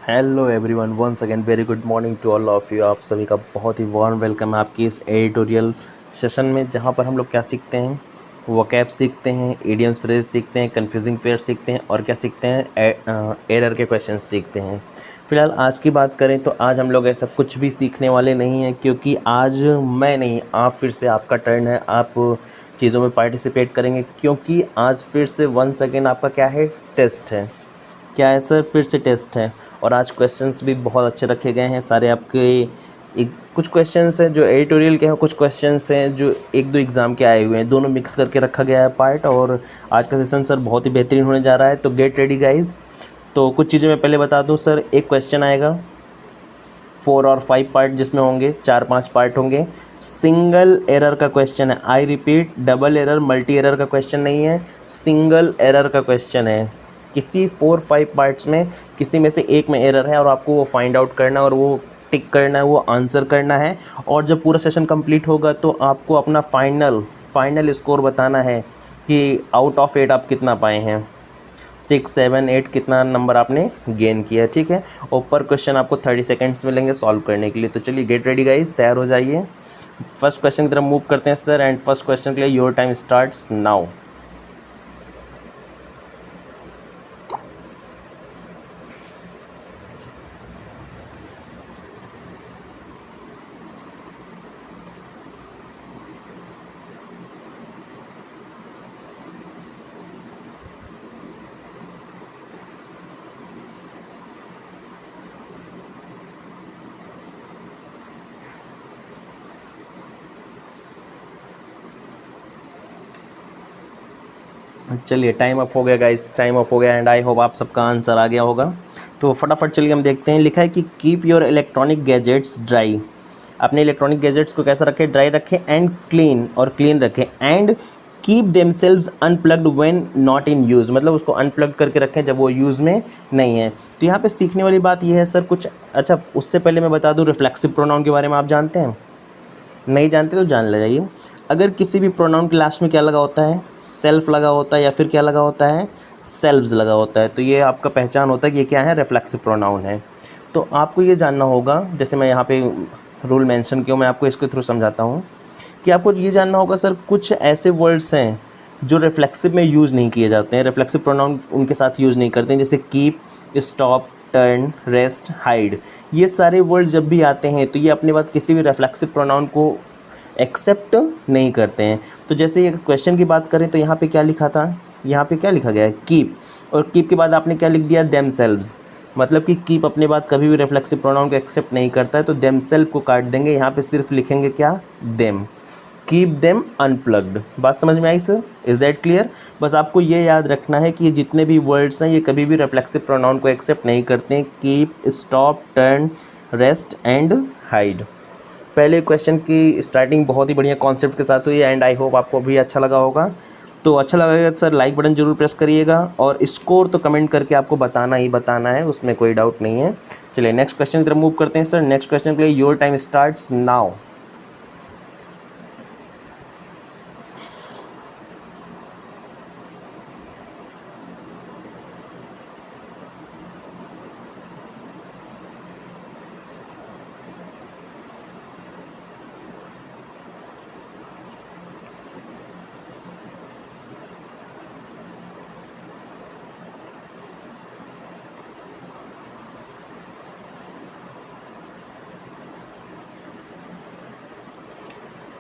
Hello everyone, once again very good morning to all of you. आप सभी का बहुत ही वार्म वेलकम है आपकी इस एडिटोरियल सेशन में, जहां पर हम लोग क्या सीखते हैं, वोकैब सीखते हैं, इडियम्स फ्रेज सीखते हैं, कंफ्यूजिंग पेयर सीखते हैं और क्या सीखते हैं, एरर के क्वेश्चंस सीखते हैं। फिलहाल आज की बात करें तो आज हम लोग ऐसा कुछ भी सीखने वाले नहीं हैं, क्योंकि आज मैं नहीं, आप फिर से आपका टर्न है, आप चीज़ों में पार्टिसिपेट करेंगे, क्योंकि आज फिर से वंस अगेन आपका क्या है, टेस्ट है। क्या है सर? फिर से टेस्ट है। और आज क्वेश्चंस भी बहुत अच्छे रखे गए हैं सारे आपके। एक कुछ क्वेश्चंस हैं जो एडिटोरियल के हैं, कुछ क्वेश्चंस हैं जो एक दो एग्ज़ाम के आए हुए हैं, दोनों मिक्स करके रखा गया है पार्ट। और आज का सेशन सर बहुत ही बेहतरीन होने जा रहा है, तो गेट रेडी गाइज। तो कुछ चीज़ें मैं पहले बता दूं सर, एक क्वेश्चन आएगा 4 और 5 पार्ट जिसमें होंगे, 4-5 पार्ट होंगे। सिंगल एरर का क्वेश्चन है, I repeat, double error multi error का क्वेश्चन नहीं है, सिंगल एरर का क्वेश्चन है। किसी 4-5 पार्ट्स में किसी में से एक में एरर है और आपको वो फाइंड आउट करना है और वो टिक करना है, वो आंसर करना है। और जब पूरा सेशन कंप्लीट होगा तो आपको अपना फाइनल स्कोर बताना है कि आउट ऑफ 8 आप कितना पाए हैं, 6, 7, 8 कितना नंबर आपने गेन किया, ठीक है। और पर क्वेश्चन आपको 30 सेकेंड्स मिलेंगे सॉल्व करने के लिए। तो चलिए गेट रेडी गाइस, तैयार हो जाइए। फर्स्ट क्वेश्चन की तरफ मूव करते हैं सर, एंड फर्स्ट क्वेश्चन के लिए योर टाइम स्टार्ट्स नाउ। चलिए टाइम अप हो गया गाइस, टाइम अप हो गया, एंड आई होप आप सबका आंसर आ गया होगा। तो फटाफट चलिए हम देखते हैं। लिखा है कि keep your electronic gadgets dry. अपने इलेक्ट्रॉनिक गैजेट्स को कैसा रखें? ड्राई रखें, एंड क्लीन, और क्लीन रखें, and keep themselves unplugged when not in use, मतलब उसको अनप्लग करके रखें जब वो यूज़ में नहीं है। तो यहाँ पे सीखने वाली बात ये है सर कुछ। अच्छा, उससे पहले मैं बता दूँ रिफ्लेक्सिव प्रोनाउन के बारे में, आप जानते हैं? नहीं जानते तो जान ले जाइए। अगर किसी भी प्रोनाउन के लास्ट में क्या लगा होता है? सेल्फ लगा होता है, या फिर क्या लगा होता है? सेल्व्स लगा होता है। तो ये आपका पहचान होता है कि ये क्या है, रिफ्लेक्सिव प्रोनाउन है। तो आपको ये जानना होगा, जैसे मैं यहाँ पे रूल मेंशन किया, मैं आपको इसके थ्रू समझाता हूँ कि आपको ये जानना होगा सर, कुछ ऐसे वर्ड्स हैं जो रिफ्लेक्सिव में यूज़ नहीं किए जाते हैं, रिफ्लेक्सिव प्रोनाउन उनके साथ यूज़ नहीं करते हैं, जैसे keep, stop, turn, rest, hide. ये सारे वर्ड जब भी आते हैं तो ये अपने बात किसी भी रिफ्लेक्सिव प्रोनाउन को एक्सेप्ट नहीं करते हैं। तो जैसे ये क्वेश्चन की बात करें तो यहाँ पे क्या लिखा था? यहाँ पे क्या लिखा गया है? कीप। और कीप के बाद आपने क्या लिख दिया? देमसेल्व्स। मतलब कि कीप अपने बात कभी भी रिफ्लेक्सिव प्रोनाउन को एक्सेप्ट नहीं करता है, तो देमसेल्व को काट देंगे, यहाँ पे सिर्फ लिखेंगे क्या? देम। Keep them unplugged. बात समझ में आई सर? Is that clear? बस आपको ये याद रखना है कि ये जितने भी वर्ड्स हैं ये कभी भी रिफ्लेक्सिव प्रोनाउन को एक्सेप्ट नहीं करते हैं। Keep, stop, turn, rest and hide. पहले क्वेश्चन की स्टार्टिंग बहुत ही बढ़िया कॉन्सेप्ट के साथ हुई है, एंड आई होप आपको भी अच्छा लगा होगा। तो अच्छा लगेगा सर लाइक बटन जरूर प्रेस करिएगा, और स्कोर तो कमेंट करके आपको बताना ही बताना है, उसमें कोई डाउट नहीं है। चलिए नेक्स्ट क्वेश्चन की तरफ मूव करते हैं सर। नेक्स्ट क्वेश्चन के लिए योर टाइम स्टार्ट्स नाउ।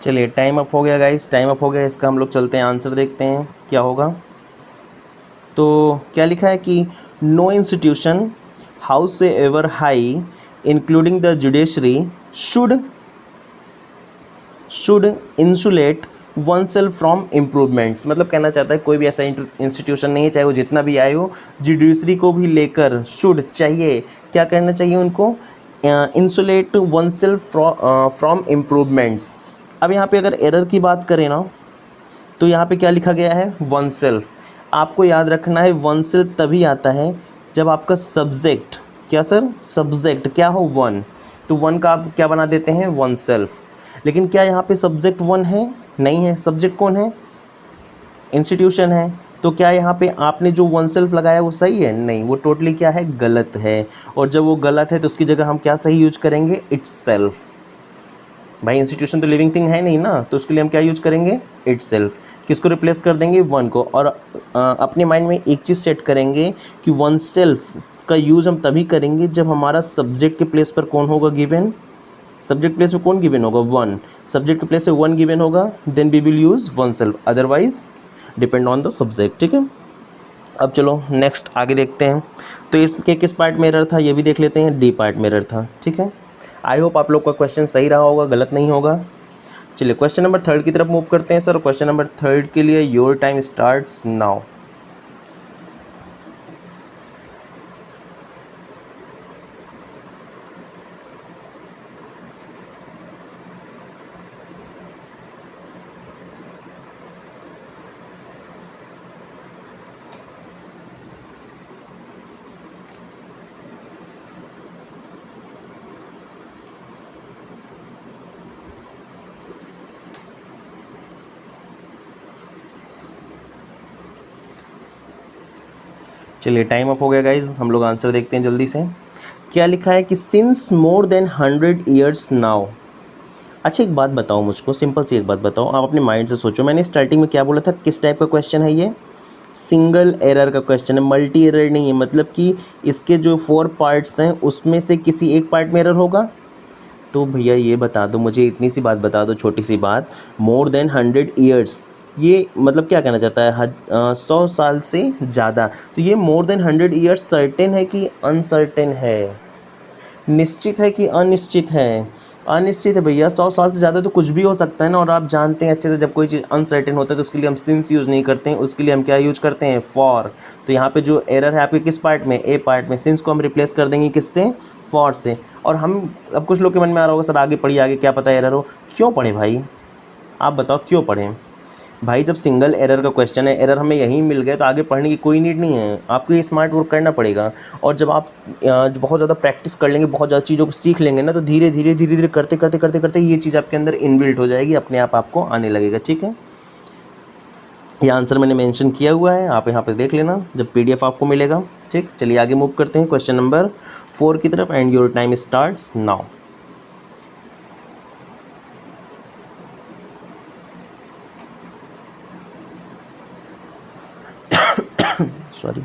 चलिए टाइम अप हो गया गाइस, टाइम अप हो गया। इसका हम लोग चलते हैं, आंसर देखते हैं क्या होगा। तो क्या लिखा है कि no institution house ever high including the judiciary should insulate oneself from improvements. मतलब कहना चाहता है कोई भी ऐसा इंस्टीट्यूशन नहीं है, चाहे वो जितना भी आए हो, जुडिशरी को भी लेकर शुड चाहिए, क्या करना चाहिए उनको? Insulate oneself from improvements. अब यहाँ पे अगर एरर की बात करें ना, तो यहाँ पे क्या लिखा गया है? One self. आपको याद रखना है वन सेल्फ तभी आता है जब आपका सब्जेक्ट, क्या सर? सब्जेक्ट क्या हो? वन। तो वन का आप क्या बना देते हैं? One self. लेकिन क्या यहाँ पे सब्जेक्ट वन है? नहीं है। सब्जेक्ट कौन है? इंस्टीट्यूशन है। तो क्या यहाँ पे आपने जो वन सेल्फ लगाया वो सही है? नहीं, वो टोटली क्या है, गलत है। और जब वो गलत है तो उसकी जगह हम क्या सही यूज करेंगे, इट्स सेल्फ। भाई इंस्टीट्यूशन तो लिविंग थिंग है नहीं ना, तो उसके लिए हम क्या यूज करेंगे, इट्स सेल्फ। किसको रिप्लेस कर देंगे, वन को। और अपने माइंड में एक चीज़ सेट करेंगे कि वन सेल्फ का यूज़ हम तभी करेंगे जब हमारा सब्जेक्ट के प्लेस पर कौन होगा गिवन, सब्जेक्ट प्लेस में कौन गिवन होगा, वन। सब्जेक्ट के प्लेस में वन गिवन होगा, then we will use oneself, otherwise depend on the subject. ठीक है, अब चलो नेक्स्ट आगे देखते हैं। तो इसके किस पार्ट में एरर था ये भी देख लेते हैं, डी पार्ट में एरर था। ठीक है, आई होप आप लोग का क्वेश्चन सही रहा होगा, गलत नहीं होगा। चलिए क्वेश्चन नंबर 3 की तरफ मूव करते हैं सर। क्वेश्चन नंबर 3 के लिए योर टाइम स्टार्ट्स नाउ। चलिए टाइम अप हो गया गाइज, हम लोग आंसर देखते हैं जल्दी से। क्या लिखा है कि since more than 100 years now. अच्छा एक बात बताओ मुझको, सिंपल सी एक बात बताओ, आप अपने माइंड से सोचो। मैंने स्टार्टिंग में क्या बोला था, किस टाइप का क्वेश्चन है ये, सिंगल एरर का क्वेश्चन है, मल्टी एरर नहीं है। मतलब कि इसके जो 4 पार्ट्स हैं उसमें से किसी एक पार्ट में एरर होगा। तो भैया ये बता दो मुझे, इतनी सी बात बता दो, छोटी सी बात, मोर देन 100 ईयर्स, ये मतलब क्या कहना चाहता है, 100 साल से ज़्यादा। तो ये मोर देन 100 ईयर्स सर्टेन है कि अनसर्टेन है, निश्चित है कि अनिश्चित है, अनिश्चित है भैया। 100 साल से ज़्यादा तो कुछ भी हो सकता है ना। और आप जानते हैं अच्छे से, जब कोई चीज़ अनसर्टेन होता है तो उसके लिए हम सिंस यूज़ नहीं करते हैं, उसके लिए हम क्या यूज करते हैं, फॉर। तो यहाँ पे जो एरर है आपके किस पार्ट में, ए पार्ट में। सिंस को हम रिप्लेस कर देंगे किससे, फॉर से। और हम, अब कुछ लोग के मन में आ रहा होगा सर आगे पढ़िए, आगे क्या पता एरर हो। क्यों पढ़े भाई, आप बताओ क्यों पढ़ें भाई। जब सिंगल एरर का क्वेश्चन है, एरर हमें यहीं मिल गए, तो आगे पढ़ने की कोई नीड नहीं है, आपको ये स्मार्ट वर्क करना पड़ेगा। और जब आप बहुत ज़्यादा प्रैक्टिस कर लेंगे, बहुत ज़्यादा चीज़ों को सीख लेंगे ना, तो धीरे धीरे धीरे धीरे करते करते करते करते ये चीज़ आपके अंदर इनबिल्ट हो जाएगी, अपने आप आपको आने लगेगा। ठीक है, ये आंसर मैंने मेंशन किया हुआ है, आप यहाँ पे देख लेना जब PDF आपको मिलेगा। ठीक, चलिए आगे मूव करते हैं क्वेश्चन नंबर 4 की तरफ, and your time starts now. Sorry,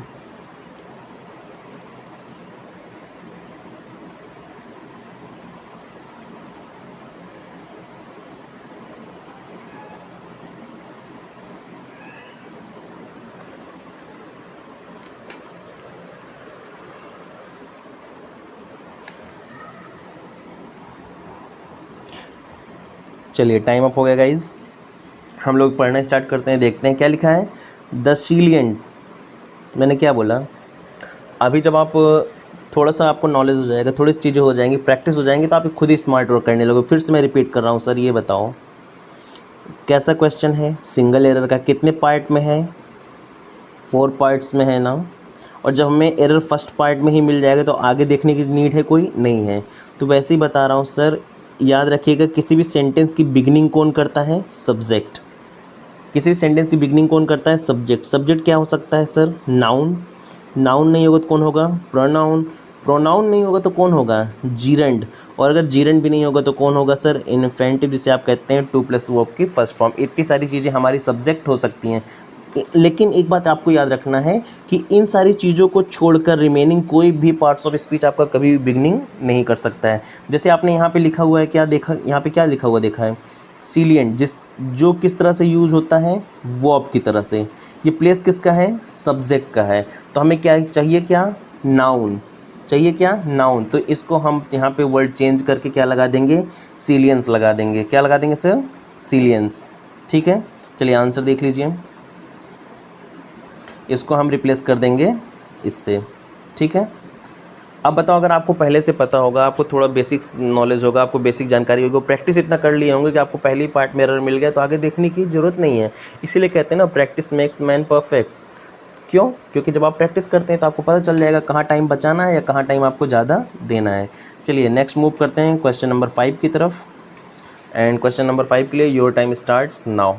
चलिए टाइम अप हो गया गाइज, हम लोग पढ़ना स्टार्ट करते हैं, देखते हैं क्या लिखा है। द सीलियंट, मैंने क्या बोला, अभी जब आप थोड़ा सा आपको नॉलेज हो जाएगा, थोड़ी सी चीज़ें हो जाएंगी, प्रैक्टिस हो जाएंगी, तो आप खुद ही स्मार्ट वर्क करने लगो। फिर से मैं रिपीट कर रहा हूँ सर, ये बताओ कैसा क्वेश्चन है, सिंगल एरर का, कितने पार्ट में है, 4 पार्ट्स में है ना। और जब हमें एरर फर्स्ट पार्ट में ही मिल जाएगा तो आगे देखने की नीड है कोई नहीं है। तो वैसे ही बता रहा हूँ सर, याद रखिएगा किसी भी सेंटेंस की बिगनिंग कौन करता है, सब्जेक्ट। किसी भी सेंटेंस की बिगनिंग कौन करता है, सब्जेक्ट। सब्जेक्ट क्या हो सकता है सर, नाउन। नाउन नहीं होगा तो कौन होगा, प्रोनाउन। प्रोनाउन नहीं होगा तो कौन होगा, जीरेंड। और अगर जीरेंड भी नहीं होगा तो कौन होगा सर, इन्फेंटिव, जिसे आप कहते हैं 2+ वर्ब की फर्स्ट फॉर्म। इतनी सारी चीज़ें हमारी सब्जेक्ट हो सकती हैं। लेकिन एक बात आपको याद रखना है कि इन सारी चीज़ों को छोड़कर रिमेनिंग कोई भी पार्ट्स ऑफ स्पीच आपका कभी भी बिगनिंग नहीं कर सकता है। जैसे आपने यहाँ पे लिखा हुआ है, क्या देखा, यहाँ पे क्या लिखा हुआ देखा है, सीलियंट, जो किस तरह से यूज़ होता है, वर्ब की तरह से। ये प्लेस किसका है, सब्जेक्ट का है। तो हमें क्या चाहिए, क्या, नाउन चाहिए, क्या, नाउन। तो इसको हम यहाँ पे वर्ड चेंज करके क्या लगा देंगे, सीलियंस लगा देंगे। क्या लगा देंगे सर, सीलियंस। ठीक है, चलिए आंसर देख लीजिए, इसको हम रिप्लेस कर देंगे इससे। ठीक है, अब बताओ, अगर आपको पहले से पता होगा, आपको थोड़ा बेसिक नॉलेज होगा, आपको बेसिक जानकारी होगी, प्रैक्टिस इतना कर लिए होंगे कि आपको पहले ही पार्ट में एरर मिल गया, तो आगे देखने की ज़रूरत नहीं है। इसीलिए कहते हैं ना, प्रैक्टिस मेक्स मैन परफेक्ट। क्यों, क्योंकि जब आप प्रैक्टिस करते हैं तो आपको पता चल जाएगा कहाँ टाइम बचाना है या कहाँ टाइम आपको ज़्यादा देना है। चलिए नेक्स्ट मूव करते हैं क्वेश्चन नंबर 5 की तरफ, एंड क्वेश्चन नंबर 5 के लिए योर टाइम स्टार्ट्स नाउ।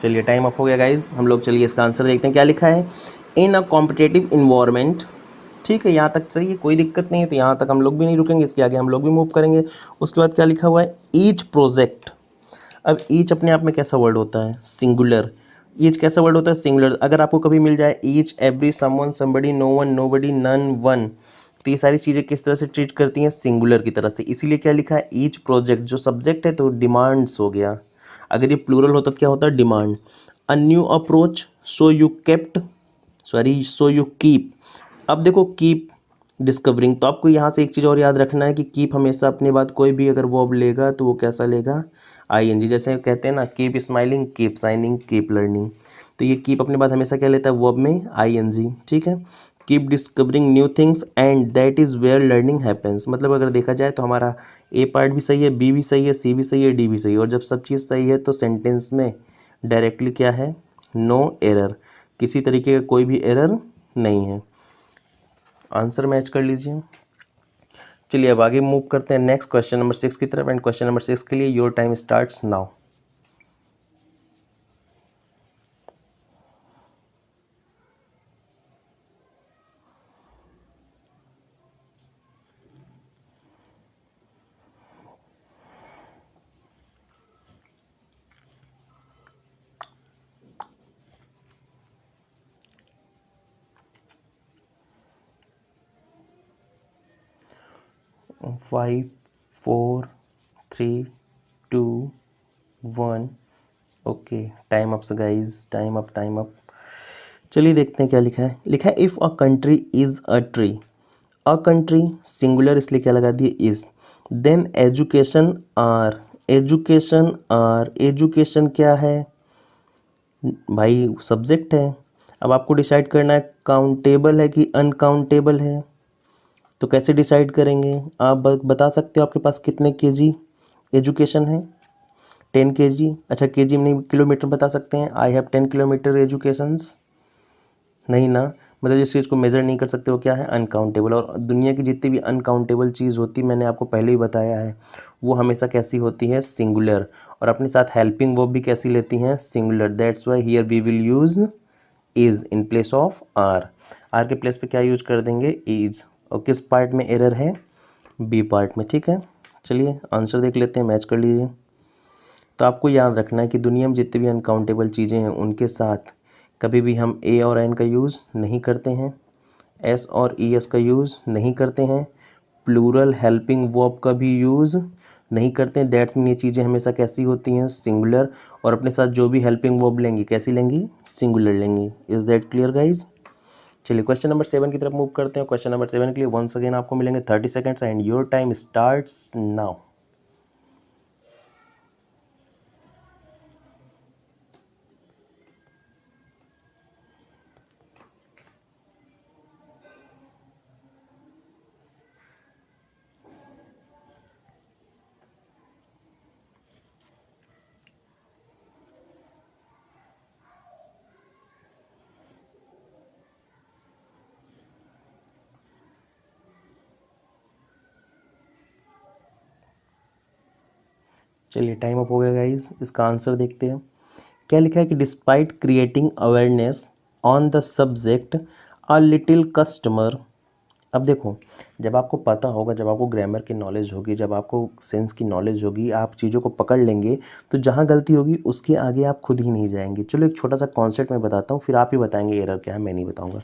चलिए टाइम अप हो गया गाइज, हम लोग चलिए इसका आंसर देखते हैं क्या लिखा है। इन अ कॉम्पिटेटिव इन्वायरमेंट, ठीक है यहाँ तक सही है, कोई दिक्कत नहीं है, तो यहाँ तक हम लोग भी नहीं रुकेंगे, इसके आगे हम लोग भी मूव करेंगे। उसके बाद क्या लिखा हुआ है, ईच प्रोजेक्ट। अब ईच अपने आप में कैसा वर्ड होता है, सिंगुलर। ईच कैसा वर्ड होता है, सिंगुलर। अगर आपको कभी मिल जाए each, every, someone, somebody, no one, nobody, none, one, तो ये सारी चीज़ें किस तरह से ट्रीट करती हैं, सिंगुलर की तरह से। इसीलिए क्या लिखा है, ईच प्रोजेक्ट। जो सब्जेक्ट है तो डिमांड्स हो गया, अगर ये प्लूरल होता तो क्या होता है, demand. A new approach, so you kept, sorry so you keep. अब देखो कीप डिस्कवरिंग, तो आपको यहाँ से एक चीज़ और याद रखना है कि कीप हमेशा अपने बाद कोई भी अगर वर्ब लेगा तो वो कैसा लेगा, आईएनजी। जैसे कहते हैं ना, keep smiling, keep signing, keep learning, तो ये कीप अपने बाद हमेशा क्या लेता है, वर्ब में आईएनजी, ठीक है। Keep discovering new things and that is where learning happens, मतलब अगर देखा जाए तो हमारा ए पार्ट भी सही है, बी भी सही है, सी भी सही है, डी भी सही है। और जब सब चीज़ सही है तो सेंटेंस में डायरेक्टली क्या है, नो एरर, किसी तरीके का कोई भी एरर नहीं है। आंसर मैच कर लीजिए। चलिए अब आगे मूव करते हैं नेक्स्ट क्वेश्चन नंबर 6 की तरफ। एंड क्वेश्चन नंबर 6 के लिए your time starts now. Five, four, three, two, one. Okay, time up guys, time up, time up. चलिए देखते हैं क्या लिखा है। लिखा है if a country is a tree, a country singular इसलिए क्या लगा दिए, is. Then education are, education are, education क्या है भाई, सब्जेक्ट है। अब आपको डिसाइड करना है काउंटेबल है कि अनकाउंटेबल है, तो कैसे डिसाइड करेंगे, आप बता सकते हो आपके पास कितने केजी एजुकेशन है, 10 केजी। अच्छा केजी में नहीं, किलोमीटर बता सकते हैं, आई हैव 10 किलोमीटर एजुकेशंस, नहीं ना, मतलब जिस चीज़ को मेज़र नहीं कर सकते वो क्या है, अनकाउंटेबल। और दुनिया की जितनी भी अनकाउंटेबल चीज़ होती, मैंने आपको पहले ही बताया है, वो हमेशा कैसी होती है, सिंगुलर। और अपने साथ हेल्पिंग वर्ब भी कैसी लेती हैं, singular. That's why here we will use is in place of are. Are के प्लेस पे क्या यूज कर देंगे, इज़। और किस पार्ट में एरर है, बी पार्ट में, ठीक है। चलिए आंसर देख लेते हैं, मैच कर लीजिए। तो आपको याद रखना है कि दुनिया में जितनी भी अनकाउंटेबल चीज़ें हैं उनके साथ कभी भी हम ए और एन का यूज़ नहीं करते हैं, एस और ई एस का यूज़ नहीं करते हैं, प्लूरल हेल्पिंग वर्ब का भी यूज़ नहीं करते हैं। दैट्स मीन ये चीज़ें हमेशा कैसी होती हैं, सिंगुलर। और अपने साथ जो भी हेल्पिंग वर्ब लेंगी कैसी लेंगी, सिंगुलर लेंगी। Is that clear guys. चलिए क्वेश्चन नंबर 7 की तरफ मूव करते हैं। क्वेश्चन नंबर 7 के लिए वंस अगेन आपको मिलेंगे 30 seconds and your time starts now. चलिए टाइम अप हो गया गाइज, इसका आंसर देखते हैं। क्या लिखा है कि despite creating awareness on the subject a little customer. अब देखो, जब आपको पता होगा, जब आपको ग्रामर की नॉलेज होगी, जब आपको सेंस की नॉलेज होगी, आप चीज़ों को पकड़ लेंगे, तो जहाँ गलती होगी उसके आगे आप खुद ही नहीं जाएंगे। चलो एक छोटा सा कॉन्सेप्ट मैं बताता हूँ, फिर आप ही बताएंगे एरर क्या है, मैं नहीं बताऊँगा।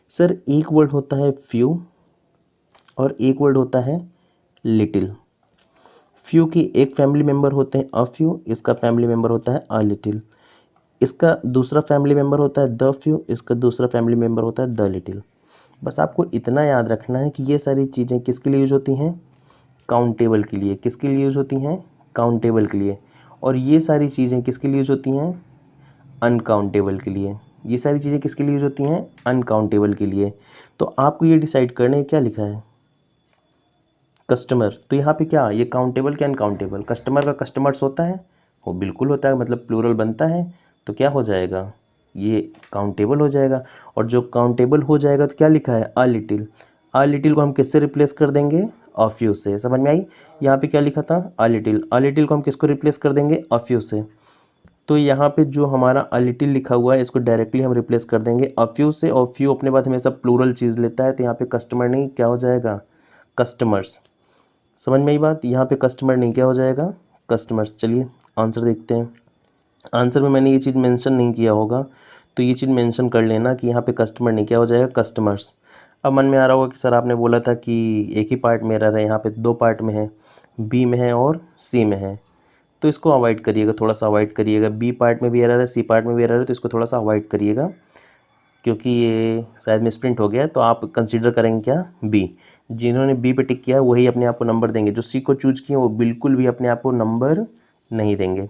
सर एक वर्ड होता है फ्यू और एक वर्ड होता है लिटिल। फ्यू की एक फैमिली मेम्बर होते हैं अ फ्यू, इसका फैमिली मेम्बर होता है अ लिटिल। इसका दूसरा फैमिली मेम्बर होता है द फ्यू, इसका दूसरा फैमिली मेम्बर होता है द लिटिल। बस आपको इतना याद रखना है कि ये सारी चीज़ें किसके लिए यूज होती हैं, काउंटेबल के लिए। किसके लिए यूज होती हैं, काउंटेबल के लिए। और ये सारी चीज़ें किसके लिए यूज होती हैं, अनकाउंटेबल के लिए। ये सारी चीज़ें किसके लिए यूज होती हैं, अनकाउंटेबल के लिए। तो आपको ये डिसाइड करने क्या लिखा है, कस्टमर। तो यहाँ पे क्या, ये काउंटेबल क्या अनकाउंटेबल, कस्टमर का कस्टमर्स होता है, वो बिल्कुल होता है, मतलब प्लूरल बनता है, तो क्या हो जाएगा, ये काउंटेबल हो जाएगा। और जो काउंटेबल हो जाएगा तो क्या लिखा है, अ लिटिल। अ लिटिल को हम किससे रिप्लेस कर देंगे, अ फ्यू से। समझ में आई, यहाँ पे क्या लिखा था, अ लिटिल। अ लिटिल को हम किसको रिप्लेस कर देंगे, अ फ्यू से। तो यहाँ पे जो हमारा अ लिटिल लिखा हुआ है इसको डायरेक्टली हम रिप्लेस कर देंगे अ फ्यू से, और फ्यू अपने बाद हमेशा प्लूरल चीज़ लेता है, तो यहाँ पे कस्टमर नहीं क्या हो जाएगा, कस्टमर्स। समझ में आई बात, यहाँ पे कस्टमर नहीं क्या हो जाएगा, कस्टमर्स। चलिए आंसर देखते हैं। आंसर में मैंने ये चीज़ मेंशन नहीं किया होगा, तो ये चीज़ मेंशन कर लेना कि यहाँ पे कस्टमर नहीं क्या हो जाएगा, कस्टमर्स। अब मन में आ रहा होगा कि सर आपने बोला था कि एक ही पार्ट में एरर है, यहाँ पे दो पार्ट में है, बी में है और सी में है, तो इसको अवॉइड करिएगा, थोड़ा सा अवॉइड करिएगा। बी पार्ट में भी एरर है, सी पार्ट में भी एरर है, तो इसको थोड़ा सा अवॉइड करिएगा, क्योंकि ये शायद मिसप्रिंट हो गया है। तो आप कंसीडर करेंगे क्या, बी। जिन्होंने बी पे टिक किया है वही अपने आप को नंबर देंगे, जो सी को चूज किए वो बिल्कुल भी अपने आप को नंबर नहीं देंगे।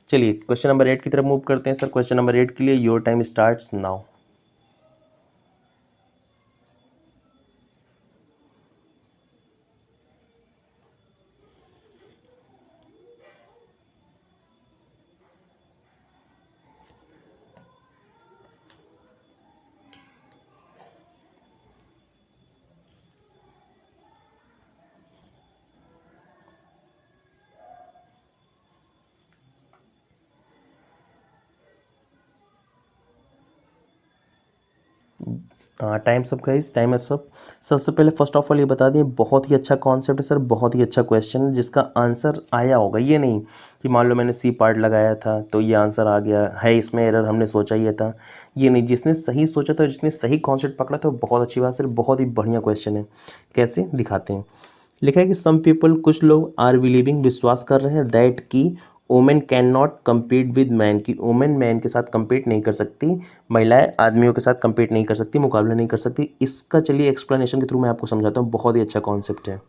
चलिए क्वेश्चन नंबर 8 की तरफ मूव करते हैं सर। क्वेश्चन नंबर 8 के लिए योर टाइम स्टार्ट्स नाउ। हाँ टाइम सब गाइस, टाइम है सब। सबसे पहले फर्स्ट ऑफ ऑल ये बता दें, बहुत ही अच्छा कॉन्सेप्ट है सर, बहुत ही अच्छा क्वेश्चन है जिसका आंसर आया होगा। ये नहीं कि मान लो मैंने सी पार्ट लगाया था तो ये आंसर आ गया है, इसमें एरर हमने सोचा ही था। ये नहीं, जिसने सही सोचा था, जिसने सही कॉन्सेप्ट पकड़ा था, बहुत अच्छी बात सर, बहुत ही बढ़िया क्वेश्चन है। कैसे दिखाते हैं, लिखा है कि सम पीपल, कुछ लोग आर बिलीविंग, विश्वास कर रहे हैं, दैट की women can not compete with man, की वुमेन मैन के साथ कम्पीट नहीं कर सकती, महिलाएं आदमियों के साथ कम्पीट नहीं कर सकती, मुकाबला नहीं कर सकती। इसका चलिए एक्सप्लेनेशन के थ्रू मैं आपको समझाता हूँ, बहुत ही अच्छा कॉन्सेप्ट है।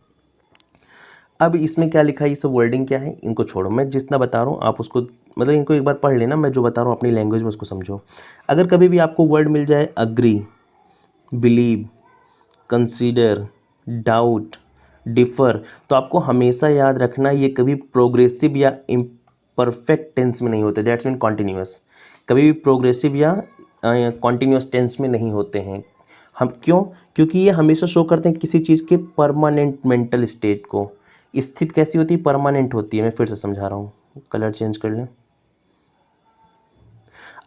अब इसमें क्या लिखा है, ये सब वर्डिंग क्या है, इनको छोड़ो, मैं जितना बता रहा हूँ आप उसको मतलब इनको एक बार पढ़ लेना, मैं जो बता रहा हूँ अपनी लैंग्वेज में उसको समझो। अगर कभी भी आपको वर्ड मिल जाए agree, believe, consider, doubt, differ, तो आपको हमेशा याद रखना ये कभी प्रोग्रेसिव या इम्परफेक्ट टेंस में नहीं होते, दैट्स मीन कॉन्टिन्यूअस। कभी भी प्रोग्रेसिव या कॉन्टिन्यूअस टेंस में नहीं होते हैं। हम क्यों, क्योंकि ये हमेशा शो करते हैं किसी चीज़ के परमानेंट मेंटल स्टेट को। स्थिति कैसी होती है, परमानेंट होती है। मैं फिर से समझा रहा हूँ, कलर चेंज कर लें।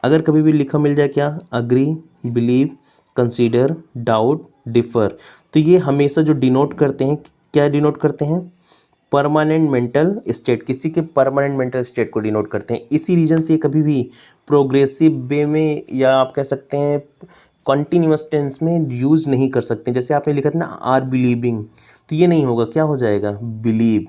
अगर कभी भी लिखा मिल जाए क्या, agree, believe, consider, doubt, differ, तो ये हमेशा जो डिनोट करते हैं, क्या डिनोट करते हैं, परमानेंट मेंटल स्टेट, किसी के परमानेंट मेंटल स्टेट को डिनोट करते हैं। इसी रीजन से ये कभी भी प्रोग्रेसिव वे में या आप कह सकते हैं कॉन्टीन्यूअस टेंस में यूज़ नहीं कर सकते। जैसे आपने लिखा था ना आर बिलीविंग, तो ये नहीं होगा, क्या हो जाएगा, बिलीव।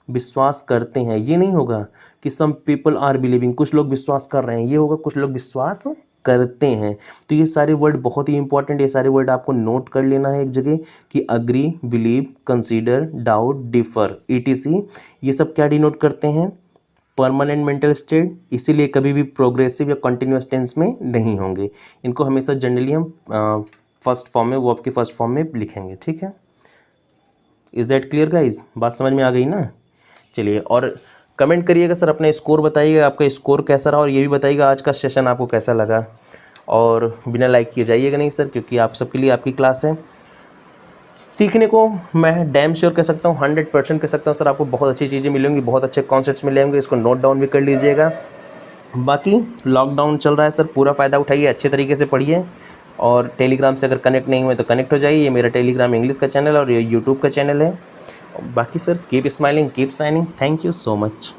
विश्वास करते हैं, ये नहीं होगा कि सम पीपल आर बिलीविंग, कुछ लोग विश्वास कर रहे हैं, ये होगा कुछ लोग विश्वास करते हैं। तो ये सारे वर्ड बहुत ही इंपॉर्टेंट, ये सारे वर्ड आपको नोट कर लेना है एक जगह कि agree, believe, consider, doubt, differ, etc, ये सब क्या डिनोट करते हैं, परमानेंट मेंटल स्टेट। इसीलिए कभी भी प्रोग्रेसिव या कंटिन्यूअस टेंस में नहीं होंगे। इनको हमेशा जनरली हम फर्स्ट फॉर्म में, वर्ब के फर्स्ट फॉर्म में लिखेंगे, ठीक है। इज़ दैट क्लियर गाइज, बात समझ में आ गई ना। चलिए, और कमेंट करिएगा सर, अपना स्कोर बताइएगा, आपका स्कोर कैसा रहा, और ये भी बताइएगा आज का सेशन आपको कैसा लगा। और बिना लाइक किए जाइएगा नहीं सर, क्योंकि आप सबके लिए आपकी क्लास है। सीखने को मैं डैम श्योर कह सकता हूँ, 100% कह सकता हूँ सर, आपको बहुत अच्छी चीज़ें मिलेंगी, बहुत अच्छे कॉन्सेप्ट्स मिलेंगे, इसको नोट डाउन भी कर लीजिएगा। बाकी लॉकडाउन चल रहा है सर, पूरा फ़ायदा उठाइए, अच्छे तरीके से पढ़िए। और टेलीग्राम से अगर कनेक्ट नहीं हुए तो कनेक्ट हो जाइए, ये मेरा टेलीग्राम इंग्लिश का चैनल है और ये यूट्यूब का चैनल है। बाकी sir keep smiling, keep signing, thank you so much.